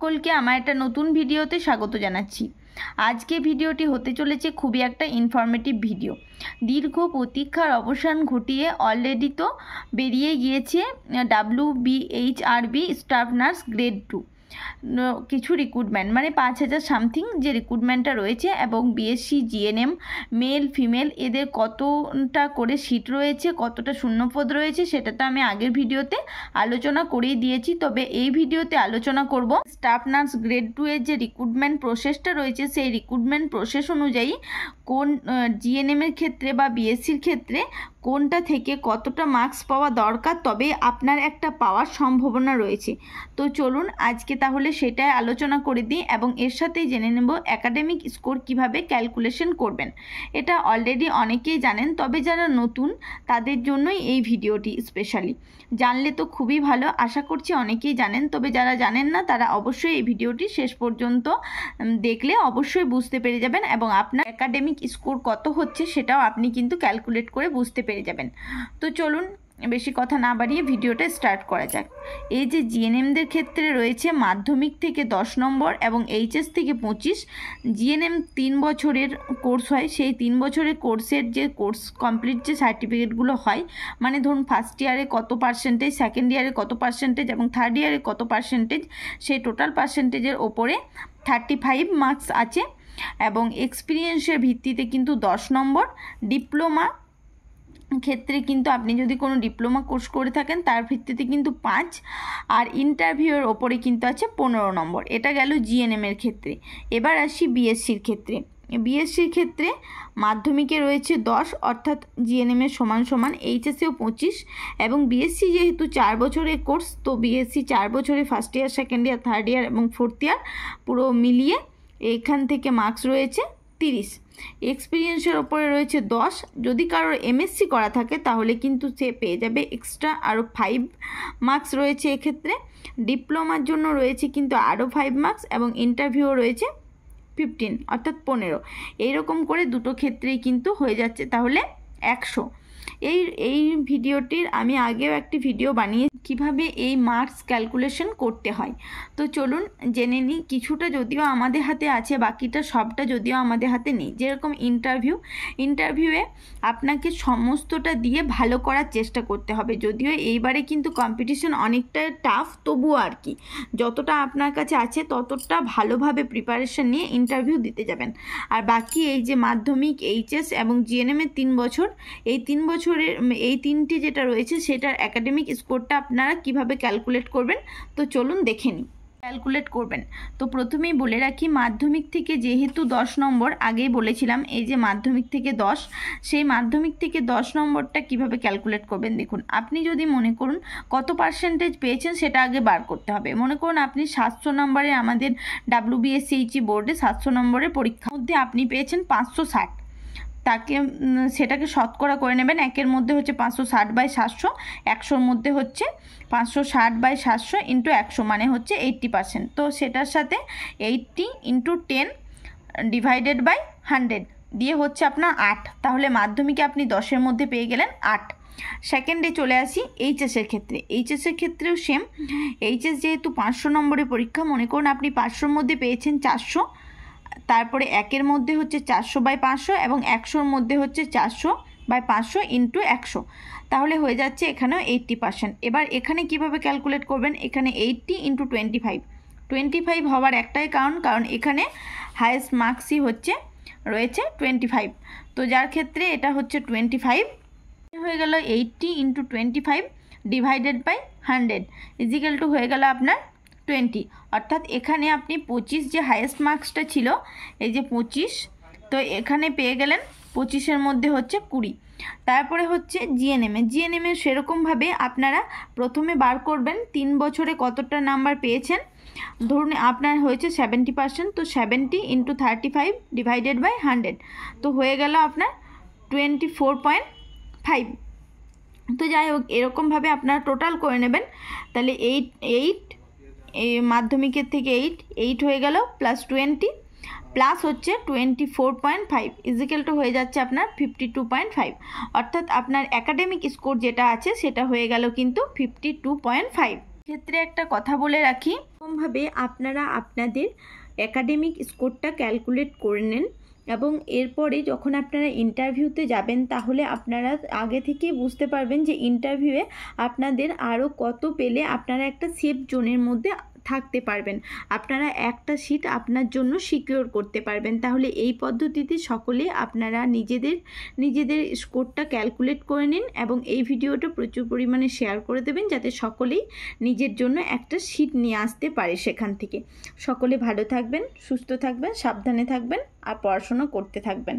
সকলকে আমার একটা নতুন ভিডিওতে স্বাগত জানাচ্ছি। আজকে ভিডিওটি হতে চলেছে খুবই একটা ইনফরমেটিভ ভিডিও। দীর্ঘ প্রতীক্ষার অবসান ঘটিয়ে অলরেডি তো বেরিয়ে গিয়েছে WBHRB স্টাফ নার্স গ্রেড 2 কিছু রিক্রুটমেন্ট, মানে 5000 সামথিং যে রিক্রুটমেন্টটা রয়েছে, এবং বিএসসি জিএনএম মেল ফিমেল এদের কতটা করে সিট রয়েছে, কতটা শূন্যপদ রয়েছে সেটা তো আমি আগের ভিডিওতে আলোচনা করেই দিয়েছি। তবে এই ভিডিওতে আলোচনা করব স্টাফ নার্স গ্রেড 2 এর যে রিক্রুটমেন্ট প্রসেসটা রয়েছে, সেই রিক্রুটমেন্ট প্রসেস অনুযায়ী কোন জিএনএমের ক্ষেত্রে বা বিএসসির ক্ষেত্রে কোনটা থেকে কতটা মার্কস পাওয়া দরকার, তবে আপনার একটা পাওয়ার সম্ভাবনা রয়েছে। তো চলুন আজকে তাহলে সেটাই আলোচনা করে দিই, এবং এর সাথেই জেনে নেব একাডেমিক স্কোর কিভাবে ক্যালকুলেশন করবেন। এটা অলরেডি অনেকেই জানেন, তবে যারা নতুন তাদের জন্যই এই ভিডিওটি স্পেশালি। জানলে তো খুবই ভালো, আশা করছি অনেকেই জানেন, তবে যারা জানেন না তারা অবশ্যই এই ভিডিওটি শেষ পর্যন্ত দেখলে অবশ্যই বুঝতে পেরে যাবেন, এবং আপনার একাডেমিক স্কোর কত হচ্ছে সেটাও আপনি কিন্তু ক্যালকুলেট করে বুঝতে পেরে যাবেন। তো চলুন বেশি কথা না বাড়িয়ে ভিডিওটা স্টার্ট করা যাক। এই যে জিএনএমদের ক্ষেত্রে রয়েছে মাধ্যমিক থেকে 10 নম্বর এবং এইচএস থেকে 25। জিএনএম 3 বছরের কোর্স হয়, সেই 3 বছরের কোর্সের যে কোর্স কমপ্লিট যে সার্টিফিকেটগুলো হয়, মানে ধরুন ফার্স্ট ইয়ারে কত পার্সেন্টেজ, সেকেন্ড ইয়ারে কত পার্সেন্টেজ এবং থার্ড ইয়ারে কত পার্সেন্টেজ, সেই টোটাল পার্সেন্টেজের ওপরে 35 মার্কস আছে, এবং এক্সপিরিয়েন্সের ভিত্তিতে কিন্তু 10 নম্বর। ডিপ্লোমা ক্ষেত্রে কিন্তু আপনি যদি কোনো ডিপ্লোমা কোর্স করে থাকেন তার ভিত্তিতে কিন্তু 5, আর ইন্টারভিউয়ের ওপরে কিন্তু আছে 15 নম্বর। এটা গেল জিএনএমের ক্ষেত্রে। এবার আসি বিএসসির ক্ষেত্রে। বিএসসির ক্ষেত্রে মাধ্যমিকে রয়েছে 10, অর্থাৎ জিএনএমের সমান সমান, এইচএসেও 25, এবং বিএসসি যেহেতু 4 বছরের কোর্স, তো বিএসসি 4 বছরে first year, second year, third year এবং ফোর্থ ইয়ার পুরো মিলিয়ে এখান থেকে মার্কস রয়েছে 30। এক্সপিরিয়েন্সের ওপরে রয়েছে 10। যদি কারোর এমএসসি করা থাকে তাহলে কিন্তু সে পেয়ে যাবে এক্সট্রা আরও 5 মার্কস রয়েছে এক্ষেত্রে। ডিপ্লোমার জন্য রয়েছে কিন্তু আরও 5 মার্কস, এবং ইন্টারভিউও রয়েছে 15, অর্থাৎ 15। এইরকম করে দুটো ক্ষেত্রেই কিন্তু হয়ে যাচ্ছে তাহলে 100। এই ভিডিওটির আমি আগেও একটি ভিডিও বানিয়ে কিভাবে এই মার্কস ক্যালকুলেশন করতে হয়। তো চলুন জেনে নিই। কিছুটা যদিও আমাদের হাতে আছে, বাকিটা সবটা যদিও আমাদের হাতে নেই। যেরকম ইন্টারভিউয়ে আপনাকে সমস্তটা দিয়ে ভালো করার চেষ্টা করতে হবে। যদিও এইবারে কিন্তু কম্পিটিশন অনেকটা টাফ, তবুও আর কি যতটা আপনার কাছে আছে ততটা ভালোভাবে প্রিপারেশন নিয়ে ইন্টারভিউ দিতে যাবেন। আর বাকি এই যে মাধ্যমিক, এইচএস এবং জিএনএমের 3 বছর, এই 3 বছরের এই 3টি যেটা রয়েছে সেটার একাডেমিক স্কোরটা আপনারা কিভাবে ক্যালকুলেট করবেন, তো চলুন দেখে নিই। ক্যালকুলেট করবেন তো প্রথমেই বলে রাখি, মাধ্যমিক থেকে যেহেতু 10 নম্বর, আগেই বলেছিলাম এই যে মাধ্যমিক থেকে 10, সেই মাধ্যমিক থেকে 10 নম্বরটা কিভাবে ক্যালকুলেট করবেন দেখুন। আপনি যদি মনে করুন কত পার্সেন্টেজ পেয়েছেন সেটা আগে বার করতে হবে। মনে করুন আপনি 700 নম্বরে, আমাদের WBSCHE বোর্ডে 700 নম্বরের পরীক্ষার মধ্যে আপনি পেয়েছেন 560, তাকে সেটাকে শতকরা করে নেবেন। একের মধ্যে হচ্ছে 560/700, 100-র মধ্যে হচ্ছে 560/700 ইন্টু 100, মানে হচ্ছে 80%। তো সেটার সাথে 80 × 10 ডিভাইডেড বাই 100 দিয়ে হচ্ছে আপনার 8। তাহলে মাধ্যমিকে আপনি 10-এর মধ্যে পেয়ে গেলেন 8। সেকেন্ডে চলে আসি এইচএসের ক্ষেত্রে। এইচএসের ক্ষেত্রেও সেম। এইচএস যেহেতু 500 নম্বরের পরীক্ষা, মনে করুন আপনি 500-র মধ্যে পেয়েছেন 400, তারপরে 1-এর মধ্যে হচ্ছে 400/500 এবং 100-র মধ্যে হচ্ছে 400/500 ইন্টু 100, তাহলে হয়ে যাচ্ছে এখানেও 80%। এবার এখানে কিভাবে ক্যালকুলেট করবেন, এখানে 80 × 25 হওয়ার একটাই কারণ এখানে হায়েস্ট মার্কসই রয়েছে 25, তো যার ক্ষেত্রে এটা হচ্ছে 25 হয়ে গেল। 80 × 25 ডিভাইডেড বাই 100 ইজিক্যাল টু হয়ে গেল আপনার 20, অর্থাৎ এখানে আপনি 25 যে হাইয়েস্ট মার্কসটা ছিল, এই যে 25, তো এখানে পেয়ে গেলেন 25-এর মধ্যে হচ্ছে 20। তারপরে হচ্ছে জিএনএমে সেরকমভাবে আপনারা প্রথমে বার করবেন 3 বছরে কতটা নাম্বার পেয়েছেন। ধরুন আপনার হয়েছে 70%, তো 70 × 35 ডিভাইডেড বাই 100, তো হয়ে গেল আপনার 24.5। তো যাই হোক, এরকমভাবে আপনারা টোটাল করে নেবেন। তাহলে 8 এই মাধ্যমিকের থেকে 8 হয়ে গেল, প্লাস 20 প্লাস হচ্ছে 24.5 ইজিক্যাল টু হয়ে যাচ্ছে আপনার 52.5, অর্থাৎ আপনার একাডেমিক স্কোর যেটা আছে সেটা হয়ে গেল কিন্তু 52.5। ক্ষেত্রে একটা কথা বলে রাখি, এরকমভাবে আপনারা আপনাদের অ্যাকাডেমিক স্কোরটা ক্যালকুলেট করে নেন এবং এরপরে যখন আপনারা ইন্টারভিউতে যাবেন তাহলে আপনারা আগে থেকে বুঝতে পারবেন যে ইন্টারভিউয়ে আপনাদের আরও কত পেলে আপনারা একটা সেফ জোনের মধ্যে থাকতে পারবেন, আপনারা একটা সিট আপনার জন্য সিকিওর করতে পারবেন। তাহলে এই পদ্ধতিতে সকলে আপনারা নিজেদের স্কোরটা ক্যালকুলেট করে নিন এবং এই ভিডিওটা প্রচুর পরিমাণে শেয়ার করে দেবেন যাতে সকলেই নিজের জন্য একটা সিট নিয়ে আসতে পারে সেখান থেকে। সকলে ভালো থাকবেন, সুস্থ থাকবেন, সাবধানে থাকবেন আর পড়াশোনা করতে থাকবেন।